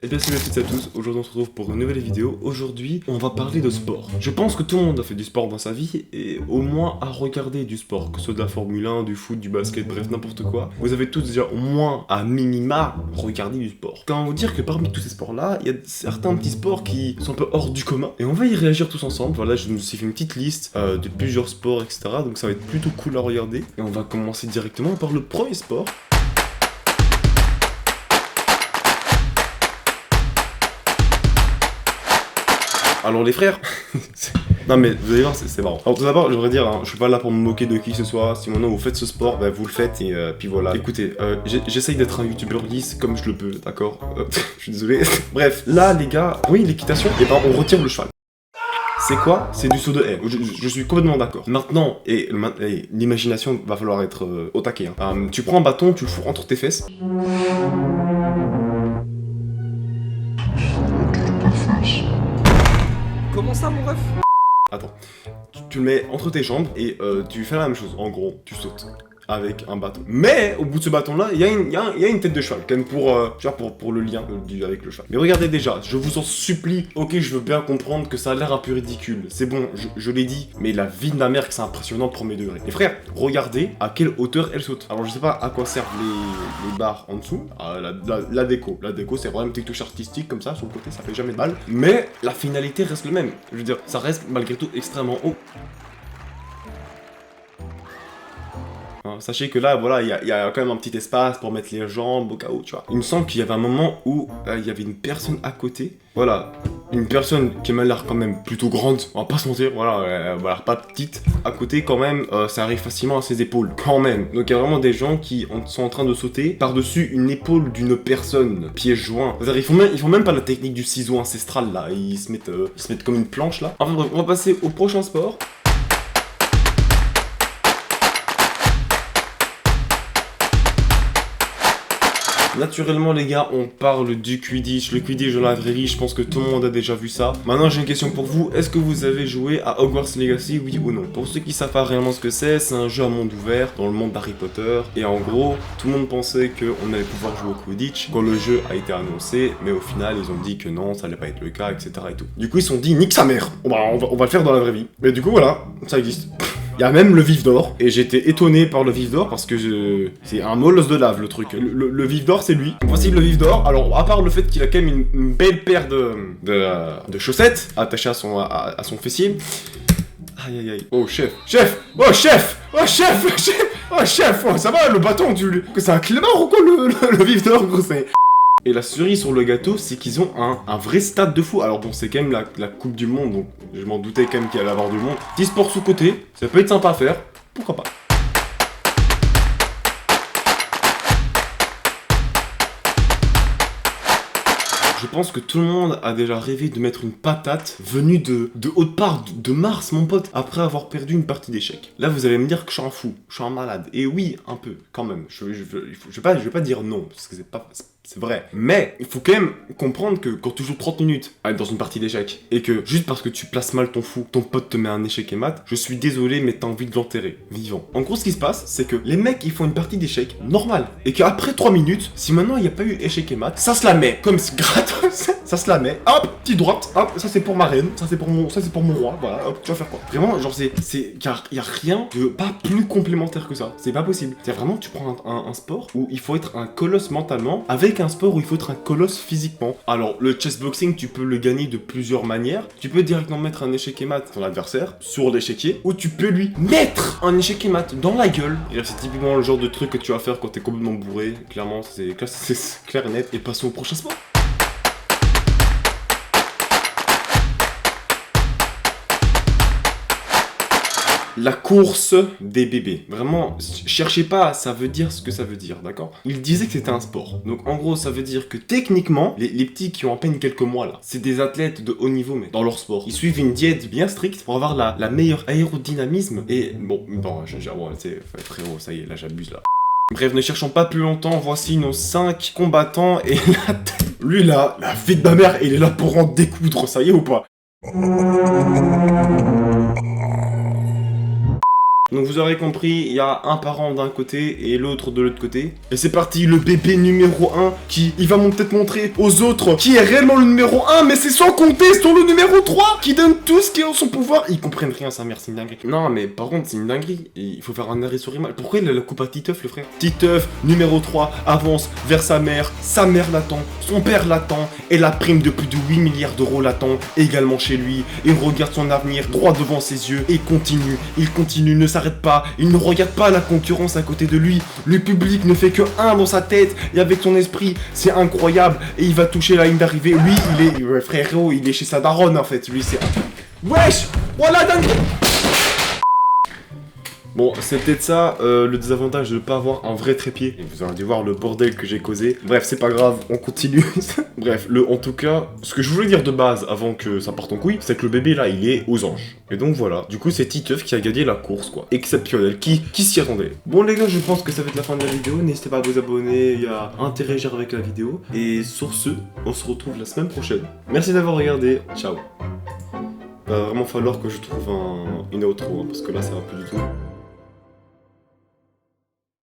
Et bien salut à toutes et à tous, aujourd'hui on se retrouve pour une nouvelle vidéo. Aujourd'hui on va parler de sport. Je pense que tout le monde a fait du sport dans sa vie et au moins a regardé du sport, que ce soit de la Formule 1, du foot, du basket, bref n'importe quoi. Vous avez tous déjà au moins à minima regardé du sport. Quand on vous dire que parmi tous ces sports là, il y a certains petits sports qui sont un peu hors du commun et on va y réagir tous ensemble. Voilà, je me suis fait une petite liste de plusieurs sports etc. Donc ça va être plutôt cool à regarder. Et on va commencer directement par le premier sport. Alors les frères, non mais vous allez voir c'est marrant. Alors tout d'abord j'aimerais dire, hein, je suis pas là pour me moquer de qui que ce soit. Si maintenant vous faites ce sport, bah, vous le faites et puis voilà. Écoutez, j'essaye d'être un youtubeur lisse comme je le peux, d'accord. Je suis désolé. Bref, là les gars, oui l'équitation, et ben on retire le cheval. C'est quoi? C'est du saut de haie. Je suis complètement d'accord. Maintenant, et l'imagination va falloir être au taquet. Hein. Tu prends un bâton, tu le fous entre tes fesses. Comment ça mon ref? Attends, tu le mets entre tes jambes et tu fais la même chose. En gros, tu sautes avec un bâton. Mais au bout de ce bâton-là, il y a une tête de cheval, quand même pour le lien avec le cheval. Mais regardez déjà, je vous en supplie. Ok, je veux bien comprendre que ça a l'air un peu ridicule. C'est bon, je l'ai dit. Mais la vie de ma mère, que c'est impressionnant premier degré. Les frères, regardez à quelle hauteur elle saute. Alors je sais pas à quoi servent les barres en dessous. La déco. La déco, c'est vraiment une petite touche artistique comme ça, sur le côté, ça fait jamais de mal. Mais la finalité reste le même. Je veux dire, ça reste malgré tout extrêmement haut. Sachez que là, voilà, il y a quand même un petit espace pour mettre les jambes au cas où, tu vois. Il me semble qu'il y avait un moment où il y avait une personne à côté. Voilà, une personne qui m'a l'air quand même plutôt grande, on va pas se mentir, voilà, elle m'a l'air pas petite. À côté, quand même, ça arrive facilement à ses épaules, quand même. Donc il y a vraiment des gens qui sont en train de sauter par-dessus une épaule d'une personne, pieds joints. C'est-à-dire, ils font même pas la technique du ciseau ancestral, là. Ils se mettent comme une planche, là. Enfin bref, on va passer au prochain sport. Naturellement les gars, on parle du Quidditch. Le Quidditch dans la vraie vie, je pense que tout le monde a déjà vu ça. Maintenant j'ai une question pour vous, est-ce que vous avez joué à Hogwarts Legacy, oui ou non? Pour ceux qui savent pas réellement ce que c'est un jeu à monde ouvert dans le monde d'Harry Potter. Et en gros, tout le monde pensait qu'on allait pouvoir jouer au Quidditch quand le jeu a été annoncé. Mais au final, ils ont dit que non, ça allait pas être le cas, etc. et tout. Du coup ils se sont dit, nique sa mère, on va le faire dans la vraie vie. Mais du coup voilà, ça existe. Il y a même le vif d'or, et j'étais étonné par le vif d'or parce que c'est un molosse de lave le truc. Le vif d'or c'est lui. Voici le vif d'or. Alors à part le fait qu'il a quand même une belle paire de chaussettes attachées à son fessier. Aïe aïe aïe. Oh chef. Oh chef. Oh ça va le bâton c'est un clément ou quoi le vif d'or gros c'est. Et la cerise sur le gâteau, c'est qu'ils ont un vrai stade de fou. Alors bon, c'est quand même la Coupe du Monde, donc je m'en doutais quand même qu'il allait avoir du monde. Petit sport sous-côté, ça peut être sympa à faire, pourquoi pas. Je pense que tout le monde a déjà rêvé de mettre une patate venue de haute part de Mars, mon pote, après avoir perdu une partie d'échecs. Là, vous allez me dire que je suis un fou, je suis un malade. Et oui, un peu, quand même. Je vais pas dire non, parce que c'est vrai. Mais il faut quand même comprendre que quand tu joues 30 minutes dans une partie d'échecs, et que juste parce que tu places mal ton fou, ton pote te met un échec et mat, je suis désolé, mais t'as envie de l'enterrer, vivant. En gros, ce qui se passe, c'est que les mecs, ils font une partie d'échecs normale. Et qu'après 3 minutes, si maintenant il n'y a pas eu échec et mat, ça se la met, comme gratos, ça se la met, hop, petite droite, hop, ça c'est pour ma reine, ça c'est pour mon roi, voilà, hop, tu vas faire quoi? Vraiment, genre y a rien de pas plus complémentaire que ça, c'est pas possible. C'est vraiment, tu prends un sport où il faut être un colosse mentalement, avec un sport où il faut être un colosse physiquement. Alors, le chessboxing, tu peux le gagner de plusieurs manières. Tu peux directement mettre un échec et mat à ton adversaire sur l'échiquier, ou tu peux lui mettre un échec et mat dans la gueule. Et c'est typiquement le genre de truc que tu vas faire quand t'es complètement bourré. Clairement, c'est clair et net. Et passons au prochain sport. La course des bébés. Vraiment, cherchez pas, ça veut dire ce que ça veut dire, d'accord? Il disait que c'était un sport. Donc en gros, ça veut dire que techniquement, les petits qui ont à peine quelques mois là, c'est des athlètes de haut niveau, mais dans leur sport. Ils suivent une diète bien stricte pour avoir la meilleure aérodynamisme. Et bon, c'est frérot, ça y est, là j'abuse là. Bref, ne cherchons pas plus longtemps, voici nos 5 combattants et là, lui là, la vie de ma mère, il est là pour en découdre, ça y est ou pas? Donc vous aurez compris, il y a un parent d'un côté et l'autre de l'autre côté. Et c'est parti, le bébé numéro 1 qui, il va peut-être montrer aux autres qui est réellement le numéro 1, mais c'est sans compter sur le numéro 3 qui donne tout ce qui est en son pouvoir. Ils comprennent rien, sa mère, c'est une dinguerie. Non, mais par contre, c'est une dinguerie. Il faut faire un arrêt sur image. Pourquoi il a la coupe à Titeuf, le frère? Titeuf, numéro 3, avance vers sa mère l'attend, son père l'attend, et la prime de plus de 8 milliards d'euros l'attend également chez lui. Il regarde son avenir droit devant ses yeux et il continue, ne s'arrête pas, il ne regarde pas la concurrence à côté de lui. Le public ne fait que un dans sa tête et avec son esprit, c'est incroyable. Et il va toucher la ligne d'arrivée. Lui, il est, frérot, il est chez sa daronne en fait. Lui, c'est... Wesh! Voilà, dingue! Bon, c'est peut-être ça le désavantage de ne pas avoir un vrai trépied. Et vous allez voir le bordel que j'ai causé. Bref, c'est pas grave, on continue. Bref, en tout cas, ce que je voulais dire de base avant que ça parte en couille, c'est que le bébé là, il est aux anges. Et donc voilà, du coup c'est Titeuf qui a gagné la course quoi. Exceptionnel, qui s'y attendait. Bon les gars, je pense que ça va être la fin de la vidéo. N'hésitez pas à vous abonner et à interagir avec la vidéo. Et sur ce, on se retrouve la semaine prochaine. Merci d'avoir regardé, ciao. Va vraiment falloir que je trouve une outro, hein, parce que là ça va plus du tout.